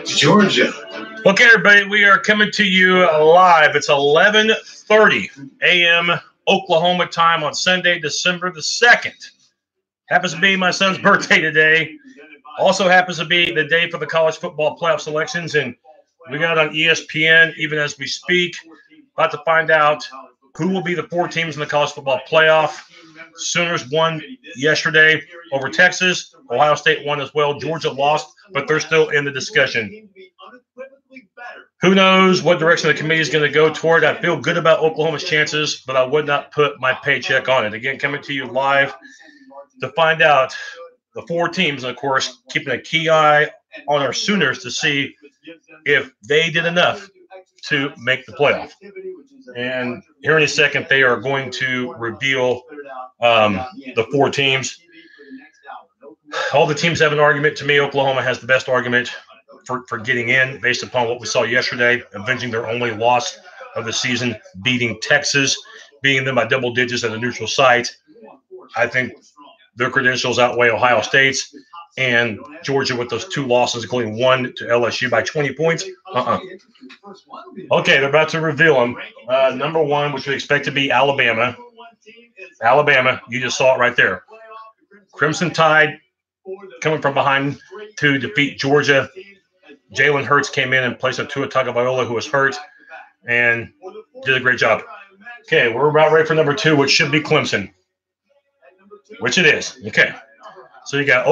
Georgia. Okay, everybody, we are coming to you live. It's 11:30 a.m. Oklahoma time on Sunday, December the 2nd. Happens to be my son's birthday today. Also happens to be the day for the college football playoff selections, and we got on ESPN, even as we speak, about to find out who will be the 4 teams in the college football playoff. Sooners won yesterday over Texas. Ohio State won as well. Georgia lost, but they're still in the discussion. Who knows what direction the committee is going to go toward? I feel good about Oklahoma's chances, but I would not put my paycheck on it. Again, coming to you live to find out the 4 teams, and of course, keeping a key eye on our Sooners to see if they did enough to make the playoff. And here in a second, they are going to reveal the 4 teams. All the teams have an argument. To me, Oklahoma has the best argument for getting in based upon what we saw yesterday, avenging their only loss of the season, beating Texas, beating them by double digits at a neutral site. I think their credentials outweigh Ohio State's and Georgia with those 2 losses, including one to LSU by 20 points. Okay, they're about to reveal them. Number 1, which we expect to be Alabama. Alabama, you just saw it right there. Crimson Tide coming from behind to defeat Georgia. Jalen Hurts came in and placed a Tua Tagovailoa, who was hurt, and did a great job. Okay, we're about ready for number 2, which should be Clemson, which it is. Okay, so you got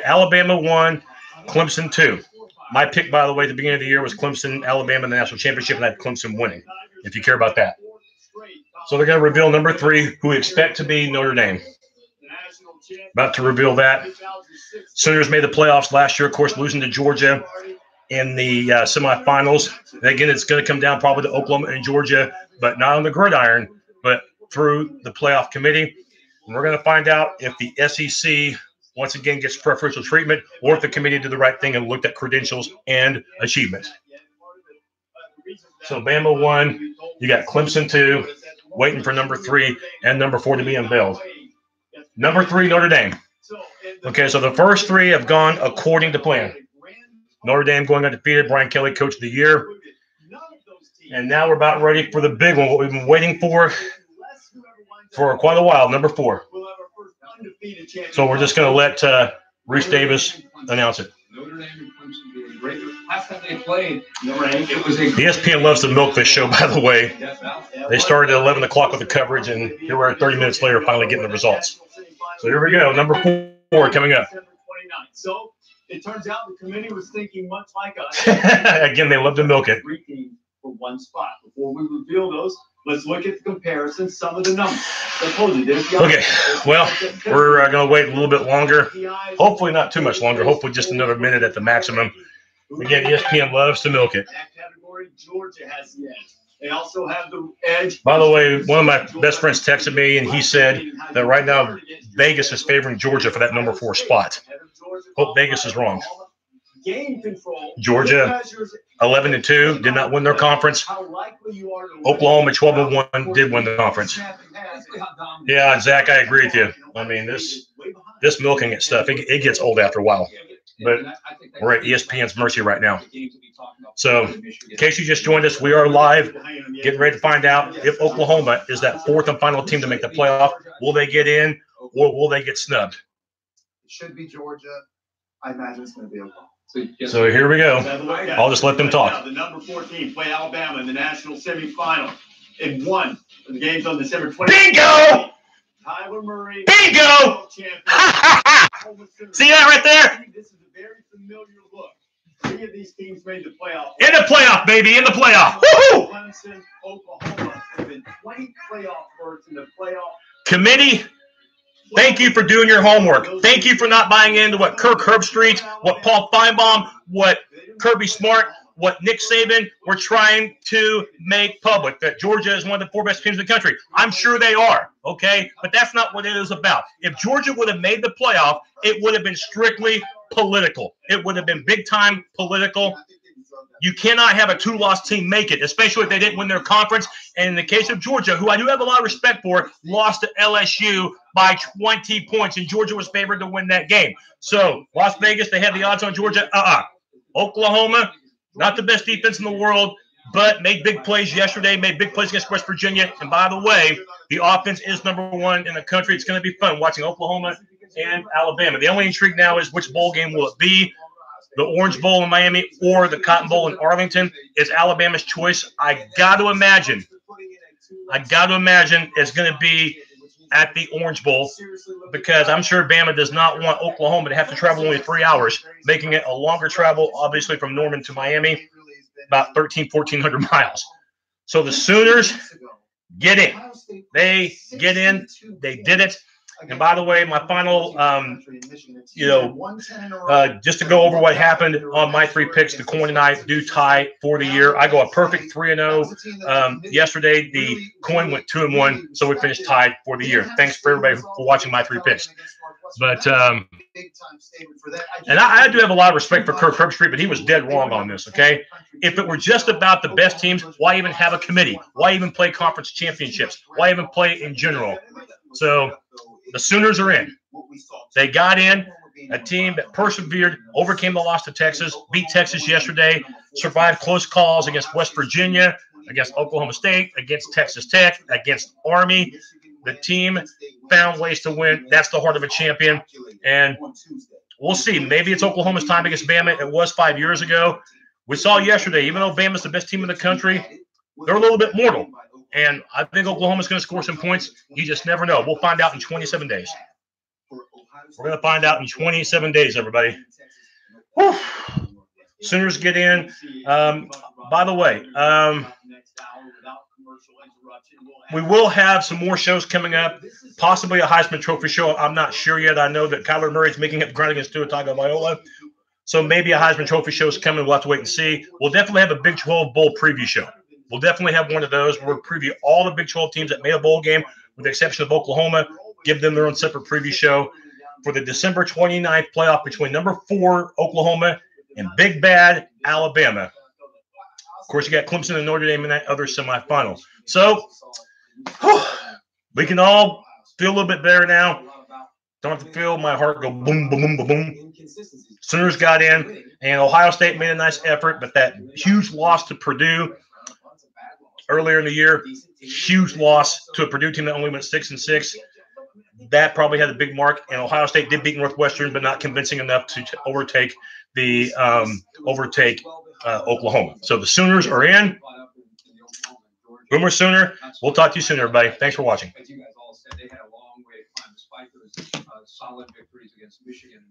Alabama 1, Clemson 2. My pick, by the way, at the beginning of the year was Clemson, Alabama in the national championship, and I had Clemson winning, if you care about that. So they're going to reveal number 3, who we expect to be Notre Dame. About to reveal that. Sooners made the playoffs last year, of course, losing to Georgia in the semifinals. And again, it's going to come down probably to Oklahoma and Georgia, but not on the gridiron, but through the playoff committee. And we're going to find out if the SEC once again gets preferential treatment, or if the committee did the right thing and looked at credentials and achievement. So Bama 1, you got Clemson 2, waiting for number 3 and number 4 to be unveiled. Number 3, Notre Dame. Okay, so the first 3 have gone according to plan. Notre Dame going undefeated, Brian Kelly, Coach of the Year. And now we're about ready for the big one, what we've been waiting for quite a while, number 4. So we're just going to let Reese Davis announce it. Notre Dame and Clemson doing great. Last time they played, it was ESPN loves to milk this show, by the way. They started at 11 o'clock with the coverage, and here we are 30 minutes later finally getting the results. So here we go, number 4 coming up. So it turns out the committee was thinking much like us. Again, they love to milk it. 3 teams for 1 spot. Before we reveal those, let's look at the comparison, some of the numbers. Okay, well, we're going to wait a little bit longer. Hopefully not too much longer. Hopefully just another minute at the maximum. Again, ESPN loves to milk it. That category, Georgia has the edge. They also have the edge. By the way, one of my best friends texted me, and he said that right now Vegas is favoring Georgia for that number 4 spot. Hope Vegas is wrong. Georgia 11-2 did not win their conference. Oklahoma 12-1 did win the conference. Yeah, Zach, I agree with you. I mean, this milking it stuff, it gets old after a while. But we're at ESPN's mercy right now. So in case you just joined us, we are live, getting ready to find out if Oklahoma is that 4th and final team to make the playoff. Will they get in, or will they get snubbed? It should be Georgia. I imagine it's going to be Oklahoma. So here we go. I'll just let them talk. The number 14 played Alabama in the national semifinal. It won the games on December 20th. Bingo! Tyler Murray. Bingo! See that right there? This is a very familiar look. 3 of these teams made the playoff. In the playoff, baby, in the playoff. Woo-hoo! Clemson, Oklahoma have been 20 playoff berths in the playoff. Committee, thank you for doing your homework. Thank you for not buying into what Kirk Herbstreit, what Paul Feinbaum, what Kirby Smart, what Nick Saban were trying to make public, that Georgia is one of the 4 best teams in the country. I'm sure they are, okay? But that's not what it is about. If Georgia would have made the playoff, it would have been strictly political. It would have been big-time political. You cannot have a 2-loss team make it, especially if they didn't win their conference. And in the case of Georgia, who I do have a lot of respect for, lost to LSU by 20 points, and Georgia was favored to win that game. So Las Vegas, they had the odds on Georgia. Oklahoma, not the best defense in the world, but made big plays yesterday, made big plays against West Virginia. And by the way, the offense is #1 in the country. It's going to be fun watching Oklahoma and Alabama. The only intrigue now is which bowl game will it be? The Orange Bowl in Miami or the Cotton Bowl in Arlington? Is Alabama's choice. I got to imagine it's going to be at the Orange Bowl, because I'm sure Bama does not want Oklahoma to have to travel only 3 hours, making it a longer travel, obviously, from Norman to Miami, about 1,400 miles. So the Sooners get in. They get in. They did it. And by the way, my final, just to go over what happened on my 3 picks, the coin and I do tie for the year. I go a perfect 3-0. Yesterday, the coin went 2-1, so we finished tied for the year. Thanks for everybody for watching my 3 picks. But and I do have a lot of respect for Kirk Herbstreit, but he was dead wrong on this, okay? If it were just about the best teams, why even have a committee? Why even play conference championships? Why even play in general? So the Sooners are in. They got in, a team that persevered, overcame the loss to Texas, beat Texas yesterday, survived close calls against West Virginia, against Oklahoma State, against Texas Tech, against Army. The team found ways to win. That's the heart of a champion. And we'll see. Maybe it's Oklahoma's time against Bama. It was 5 years ago. We saw yesterday, even though Bama's the best team in the country, they're a little bit mortal. And I think Oklahoma's going to score some points. You just never know. We'll find out in 27 days. We're going to find out in 27 days, everybody. Whew. Sooners get in. By the way, we will have some more shows coming up, possibly a Heisman Trophy show. I'm not sure yet. I know that Kyler Murray's making up ground against Tua Tagovailoa. So maybe a Heisman Trophy show is coming. We'll have to wait and see. We'll definitely have a Big 12 Bowl preview show. We'll definitely have one of those where we'll preview all the Big 12 teams that made a bowl game, with the exception of Oklahoma, give them their own separate preview show for the December 29th playoff between #4 Oklahoma and Big Bad Alabama. Of course, you got Clemson and Notre Dame in that other semifinal. So we can all feel a little bit better now. Don't have to feel my heart go boom, boom, boom, boom, boom. Sooners got in, and Ohio State made a nice effort, but that huge loss to Purdue earlier in the year, huge loss to a Purdue team that only went 6-6. That probably had a big mark, and Ohio State did beat Northwestern, but not convincing enough to overtake Oklahoma. So the Sooners are in. Boomer Sooner. We'll talk to you soon, everybody. Thanks for watching. As you guys all said, they had a long way to climb despite those solid victories against Michigan and